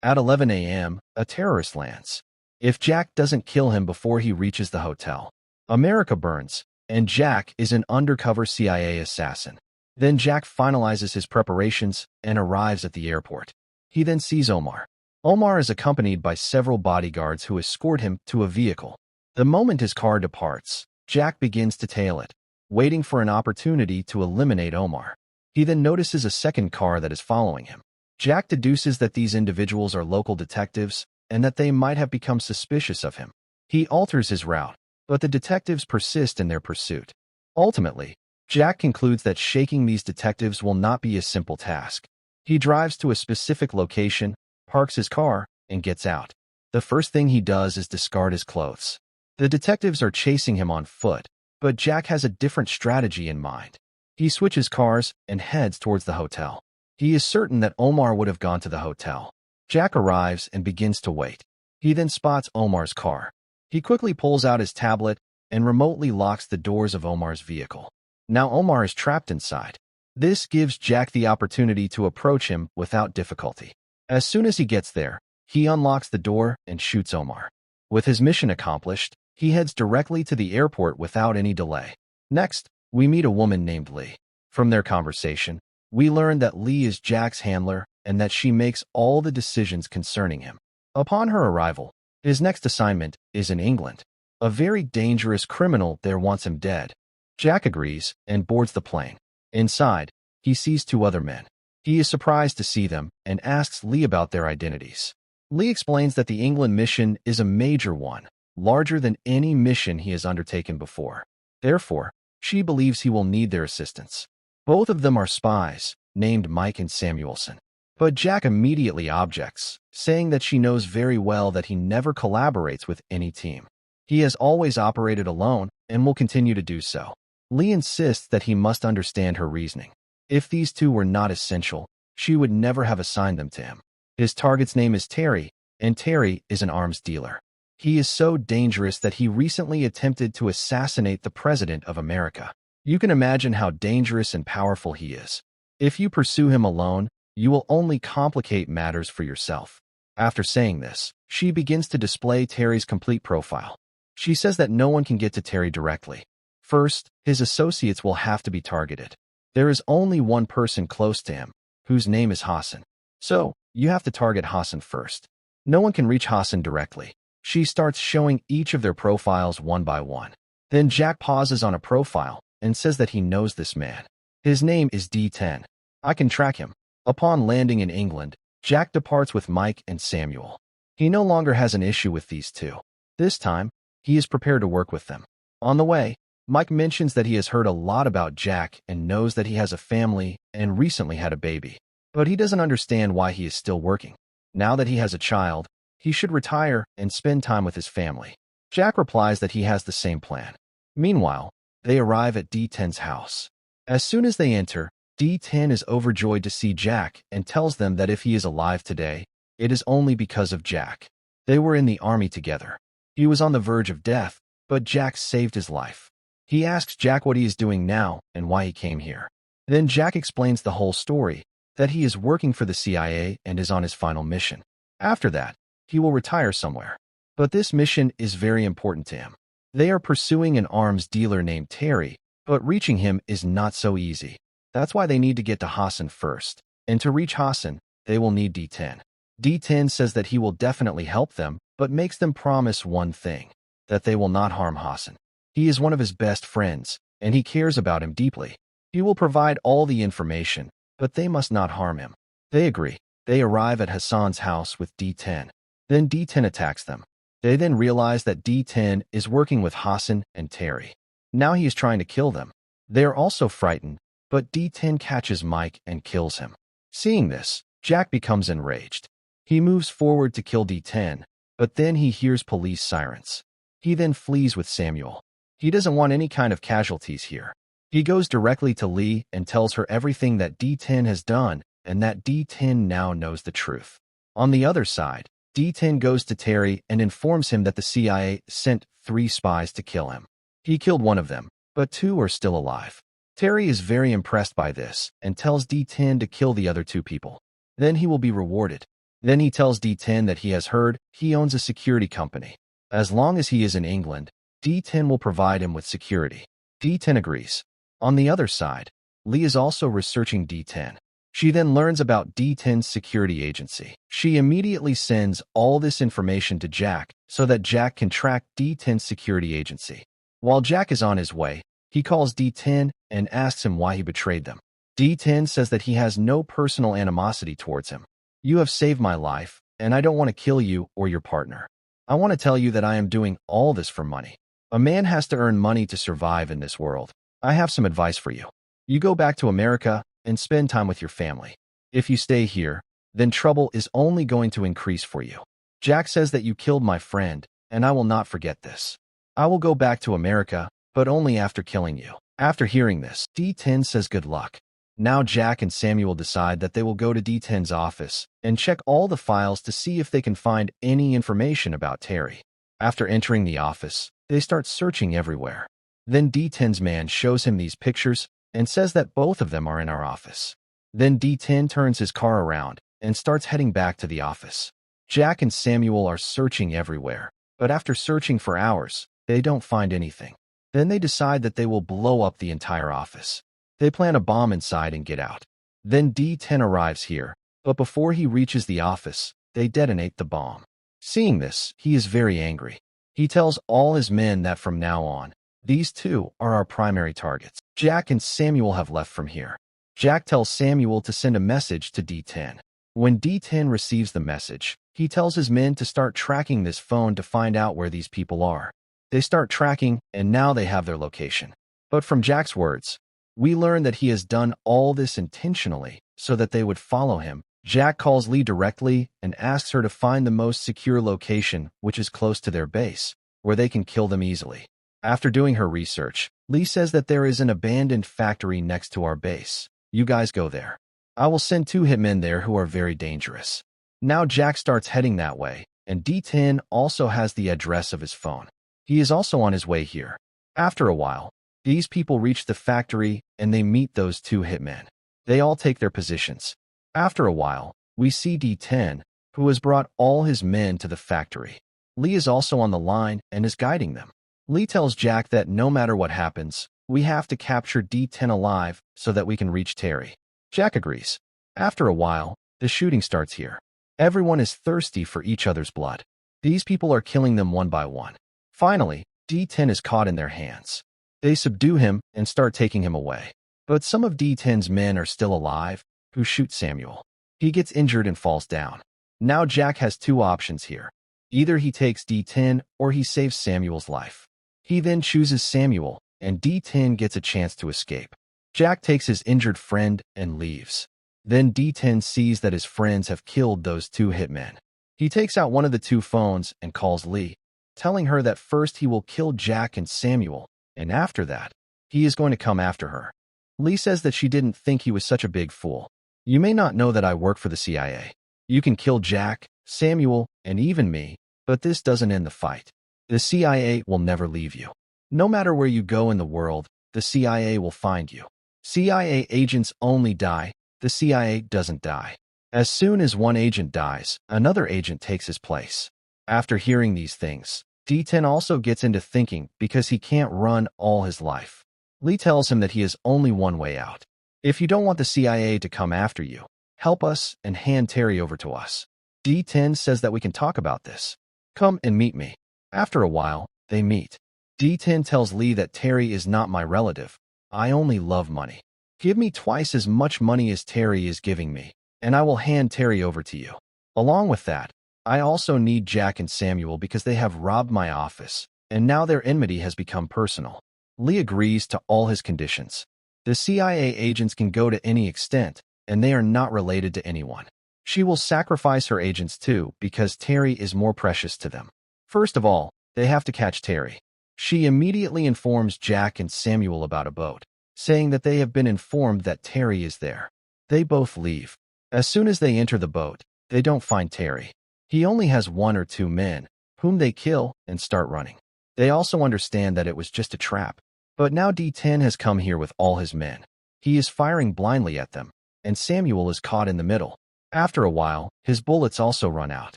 At 11 a.m., a terrorist lands. If Jack doesn't kill him before he reaches the hotel, America burns, and Jack is an undercover CIA assassin. Then Jack finalizes his preparations and arrives at the airport. He then sees Omar. Omar is accompanied by several bodyguards who escort him to a vehicle. The moment his car departs, Jack begins to tail it, waiting for an opportunity to eliminate Omar. He then notices a second car that is following him. Jack deduces that these individuals are local detectives and that they might have become suspicious of him. He alters his route, but the detectives persist in their pursuit. Ultimately, Jack concludes that shaking these detectives will not be a simple task. He drives to a specific location, parks his car, and gets out. The first thing he does is discard his clothes. The detectives are chasing him on foot, but Jack has a different strategy in mind. He switches cars and heads towards the hotel. He is certain that Omar would have gone to the hotel. Jack arrives and begins to wait. He then spots Omar's car. He quickly pulls out his tablet and remotely locks the doors of Omar's vehicle. Now Omar is trapped inside. This gives Jack the opportunity to approach him without difficulty. As soon as he gets there, he unlocks the door and shoots Omar. With his mission accomplished, he heads directly to the airport without any delay. Next, we meet a woman named Lee. From their conversation, we learn that Lee is Jack's handler and that she makes all the decisions concerning him. Upon her arrival, his next assignment is in England. A very dangerous criminal there wants him dead. Jack agrees and boards the plane. Inside, he sees two other men. He is surprised to see them and asks Lee about their identities. Lee explains that the England mission is a major one, larger than any mission he has undertaken before. Therefore, she believes he will need their assistance. Both of them are spies, named Mike and Samuelson. But Jack immediately objects, saying that she knows very well that he never collaborates with any team. He has always operated alone and will continue to do so. Lee insists that he must understand her reasoning. If these two were not essential, she would never have assigned them to him. His target's name is Terry, and Terry is an arms dealer. He is so dangerous that he recently attempted to assassinate the President of America. You can imagine how dangerous and powerful he is. If you pursue him alone, you will only complicate matters for yourself. After saying this, she begins to display Terry's complete profile. She says that no one can get to Terry directly. First, his associates will have to be targeted. There is only one person close to him, whose name is Hassan. So, you have to target Hassan first. No one can reach Hassan directly. She starts showing each of their profiles one by one. Then Jack pauses on a profile and says that he knows this man. His name is D10. I can track him. Upon landing in England, Jack departs with Mike and Samuel. He no longer has an issue with these two. This time, he is prepared to work with them. On the way, Mike mentions that he has heard a lot about Jack and knows that he has a family and recently had a baby. But he doesn't understand why he is still working. Now that he has a child, he should retire and spend time with his family. Jack replies that he has the same plan. Meanwhile, they arrive at D10's house. As soon as they enter, D10 is overjoyed to see Jack and tells them that if he is alive today, it is only because of Jack. They were in the army together. He was on the verge of death, but Jack saved his life. He asks Jack what he is doing now and why he came here. Then Jack explains the whole story, that he is working for the CIA and is on his final mission. After that, he will retire somewhere. But this mission is very important to him. They are pursuing an arms dealer named Terry, but reaching him is not so easy. That's why they need to get to Hassan first. And to reach Hassan, they will need D10. D10 says that he will definitely help them, but makes them promise one thing, that they will not harm Hassan. He is one of his best friends, and he cares about him deeply. He will provide all the information, but they must not harm him. They agree. They arrive at Hassan's house with D10. Then D10 attacks them. They then realize that D10 is working with Hassan and Terry. Now he is trying to kill them. They are also frightened, but D10 catches Mike and kills him. Seeing this, Jack becomes enraged. He moves forward to kill D10, but then he hears police sirens. He then flees with Samuel. He doesn't want any kind of casualties here. He goes directly to Lee and tells her everything that D10 has done and that D10 now knows the truth. On the other side, D10 goes to Terry and informs him that the CIA sent 3 spies to kill him. He killed one of them, but 2 are still alive. Terry is very impressed by this and tells D10 to kill the other 2 people. Then he will be rewarded. Then he tells D10 that he has heard he owns a security company. As long as he is in England, D10 will provide him with security. D10 agrees. On the other side, Lee is also researching D10. She then learns about D10's security agency. She immediately sends all this information to Jack so that Jack can track D10's security agency. While Jack is on his way, he calls D10 and asks him why he betrayed them. D10 says that he has no personal animosity towards him. You have saved my life, and I don't want to kill you or your partner. I want to tell you that I am doing all this for money. A man has to earn money to survive in this world. I have some advice for you. You go back to America and spend time with your family. If you stay here, then trouble is only going to increase for you. Jack says that you killed my friend, and I will not forget this. I will go back to America, but only after killing you. After hearing this, D10 says good luck. Now Jack and Samuel decide that they will go to D10's office and check all the files to see if they can find any information about Terry. After entering the office, they start searching everywhere. Then D10's man shows him these pictures and says that both of them are in our office. Then D10 turns his car around and starts heading back to the office. Jack and Samuel are searching everywhere, but after searching for hours, they don't find anything. Then they decide that they will blow up the entire office. They plant a bomb inside and get out. Then D10 arrives here, but before he reaches the office, they detonate the bomb. Seeing this, he is very angry. He tells all his men that from now on, these two are our primary targets. Jack and Samuel have left from here. Jack tells Samuel to send a message to D10. When D10 receives the message, he tells his men to start tracking this phone to find out where these people are. They start tracking, and now they have their location. But from Jack's words, we learn that he has done all this intentionally so that they would follow him. Jack calls Lee directly and asks her to find the most secure location, which is close to their base, where they can kill them easily. After doing her research, Lee says that there is an abandoned factory next to our base. You guys go there. I will send 2 hitmen there who are very dangerous. Now Jack starts heading that way, and D10 also has the address of his phone. He is also on his way here. After a while, these people reach the factory and they meet those 2 hitmen. They all take their positions. After a while, we see D10, who has brought all his men to the factory. Lee is also on the line and is guiding them. Lee tells Jack that no matter what happens, we have to capture D10 alive so that we can reach Terry. Jack agrees. After a while, the shooting starts here. Everyone is thirsty for each other's blood. These people are killing them one by one. Finally, D10 is caught in their hands. They subdue him and start taking him away. But some of D10's men are still alive, who shoot Samuel. He gets injured and falls down. Now Jack has 2 options here. Either he takes D10 or he saves Samuel's life. He then chooses Samuel, and D10 gets a chance to escape. Jack takes his injured friend and leaves. Then D10 sees that his friends have killed those 2 hitmen. He takes out one of the 2 phones and calls Lee, telling her that first he will kill Jack and Samuel, and after that, he is going to come after her. Lee says that she didn't think he was such a big fool. You may not know that I work for the CIA. You can kill Jack, Samuel, and even me, but this doesn't end the fight. The CIA will never leave you. No matter where you go in the world, the CIA will find you. CIA agents only die, the CIA doesn't die. As soon as one agent dies, another agent takes his place. After hearing these things, D10 also gets into thinking because he can't run all his life. Lee tells him that he has only one way out. If you don't want the CIA to come after you, help us and hand Terry over to us. D10 says that we can talk about this. Come and meet me. After a while, they meet. D10 tells Lee that Terry is not my relative. I only love money. Give me twice as much money as Terry is giving me, and I will hand Terry over to you. Along with that, I also need Jack and Samuel because they have robbed my office, and now their enmity has become personal. Lee agrees to all his conditions. The CIA agents can go to any extent, and they are not related to anyone. She will sacrifice her agents too because Terry is more precious to them. First of all, they have to catch Terry. She immediately informs Jack and Samuel about a boat, saying that they have been informed that Terry is there. They both leave. As soon as they enter the boat, they don't find Terry. He only has 1 or 2 men, whom they kill and start running. They also understand that it was just a trap. But now D10 has come here with all his men. He is firing blindly at them, and Samuel is caught in the middle. After a while, his bullets also run out.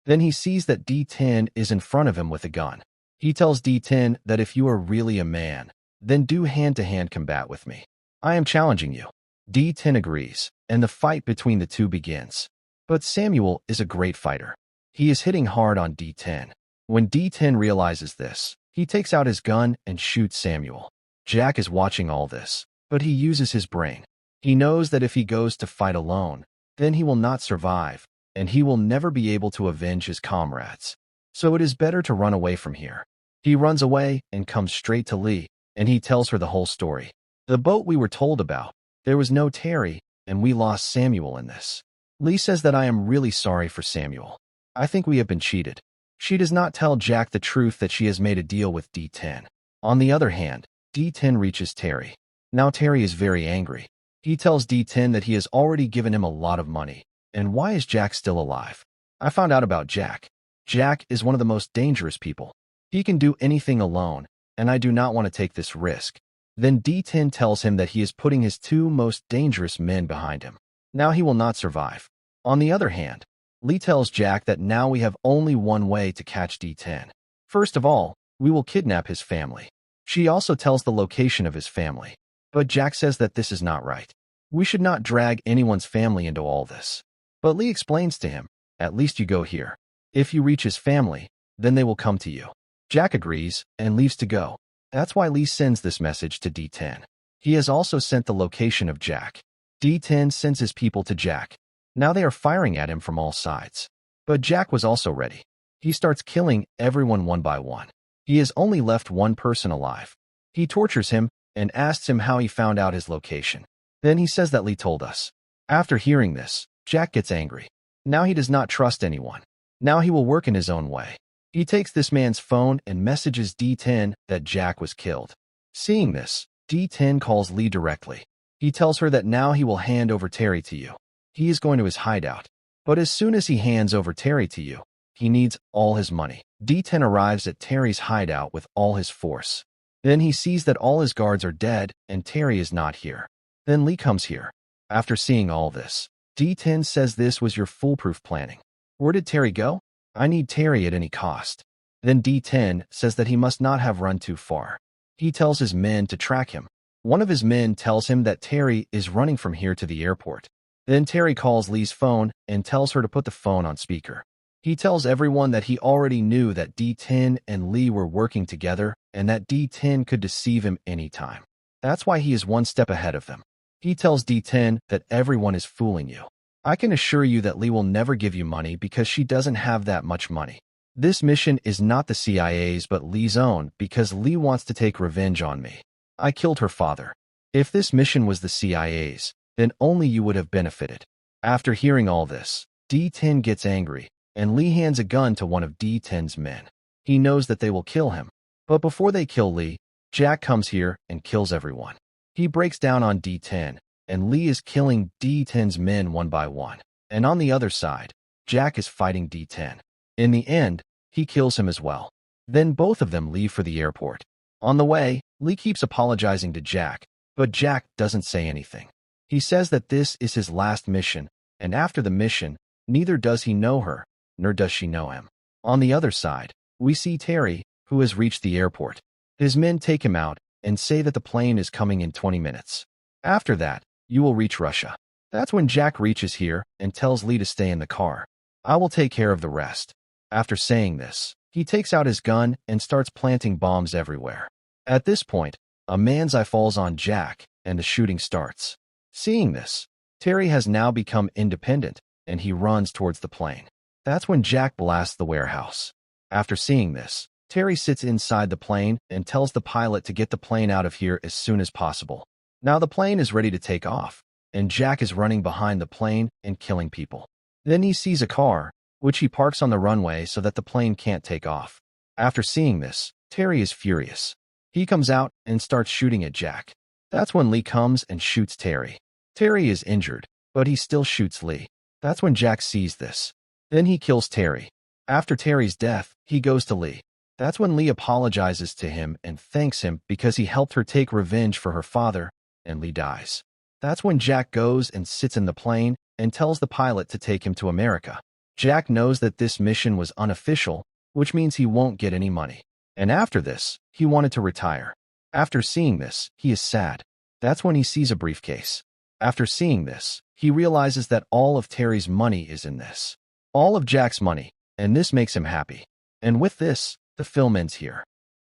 Then he sees that D10 is in front of him with a gun. He tells D10 that if you are really a man, then do hand-to-hand combat with me. I am challenging you. D10 agrees, and the fight between the two begins. But Samuel is a great fighter. He is hitting hard on D10. When D10 realizes this, he takes out his gun and shoots Samuel. Jack is watching all this, but he uses his brain. He knows that if he goes to fight alone, then he will not survive, and he will never be able to avenge his comrades. So it is better to run away from here. He runs away and comes straight to Lee, and he tells her the whole story. The boat we were told about, there was no Terry, and we lost Samuel in this. Lee says that I am really sorry for Samuel. I think we have been cheated. She does not tell Jack the truth that she has made a deal with D10. On the other hand, D10 reaches Terry. Now Terry is very angry. He tells D10 that he has already given him a lot of money. And why is Jack still alive? I found out about Jack. Jack is one of the most dangerous people. He can do anything alone, and I do not want to take this risk. Then D10 tells him that he is putting his two most dangerous men behind him. Now he will not survive. On the other hand, Lee tells Jack that now we have only one way to catch D10. First of all, we will kidnap his family. She also tells the location of his family. But Jack says that this is not right. We should not drag anyone's family into all this. But Lee explains to him, at least you go here. If you reach his family, then they will come to you. Jack agrees and leaves to go. That's why Lee sends this message to D10. He has also sent the location of Jack. D10 sends his people to Jack. Now they are firing at him from all sides. But Jack was also ready. He starts killing everyone one by one. He has only left one person alive. He tortures him and asks him how he found out his location. Then he says that Lee told us. After hearing this, Jack gets angry. Now he does not trust anyone. Now he will work in his own way. He takes this man's phone and messages D10 that Jack was killed. Seeing this, D10 calls Lee directly. He tells her that now he will hand over Terry to you. He is going to his hideout. But as soon as he hands over Terry to you, he needs all his money. D10 arrives at Terry's hideout with all his force. Then he sees that all his guards are dead and Terry is not here. Then Lee comes here. After seeing all this, D10 says this was your foolproof planning. Where did Terry go? I need Terry at any cost. Then D10 says that he must not have run too far. He tells his men to track him. One of his men tells him that Terry is running from here to the airport. Then Terry calls Lee's phone and tells her to put the phone on speaker. He tells everyone that he already knew that D10 and Lee were working together and that D10 could deceive him anytime. That's why he is one step ahead of them. He tells D10 that everyone is fooling you. I can assure you that Lee will never give you money because she doesn't have that much money. This mission is not the CIA's but Lee's own because Lee wants to take revenge on me. I killed her father. If this mission was the CIA's, then only you would have benefited. After hearing all this, D10 gets angry, and Lee hands a gun to one of D10's men. He knows that they will kill him. But before they kill Lee, Jack comes here and kills everyone. He breaks down on D10, and Lee is killing D10's men one by one. And on the other side, Jack is fighting D10. In the end, he kills him as well. Then both of them leave for the airport. On the way, Lee keeps apologizing to Jack, but Jack doesn't say anything. He says that this is his last mission, and after the mission, neither does he know her, nor does she know him. On the other side, we see Terry, who has reached the airport. His men take him out and say that the plane is coming in 20 minutes. After that, you will reach Russia. That's when Jack reaches here and tells Lee to stay in the car. I will take care of the rest. After saying this, he takes out his gun and starts planting bombs everywhere. At this point, a man's eye falls on Jack, and the shooting starts. Seeing this, Terry has now become independent, and he runs towards the plane. That's when Jack blasts the warehouse. After seeing this, Terry sits inside the plane and tells the pilot to get the plane out of here as soon as possible. Now the plane is ready to take off, and Jack is running behind the plane and killing people. Then he sees a car, which he parks on the runway so that the plane can't take off. After seeing this, Terry is furious. He comes out and starts shooting at Jack. That's when Lee comes and shoots Terry. Terry is injured, but he still shoots Lee. That's when Jack sees this. Then he kills Terry. After Terry's death, he goes to Lee. That's when Lee apologizes to him and thanks him because he helped her take revenge for her father, and Lee dies. That's when Jack goes and sits in the plane and tells the pilot to take him to America. Jack knows that this mission was unofficial, which means he won't get any money. And after this, he wanted to retire. After seeing this, he is sad. That's when he sees a briefcase. After seeing this, he realizes that all of Terry's money is in this. All of Jack's money, and this makes him happy. And with this, the film ends here.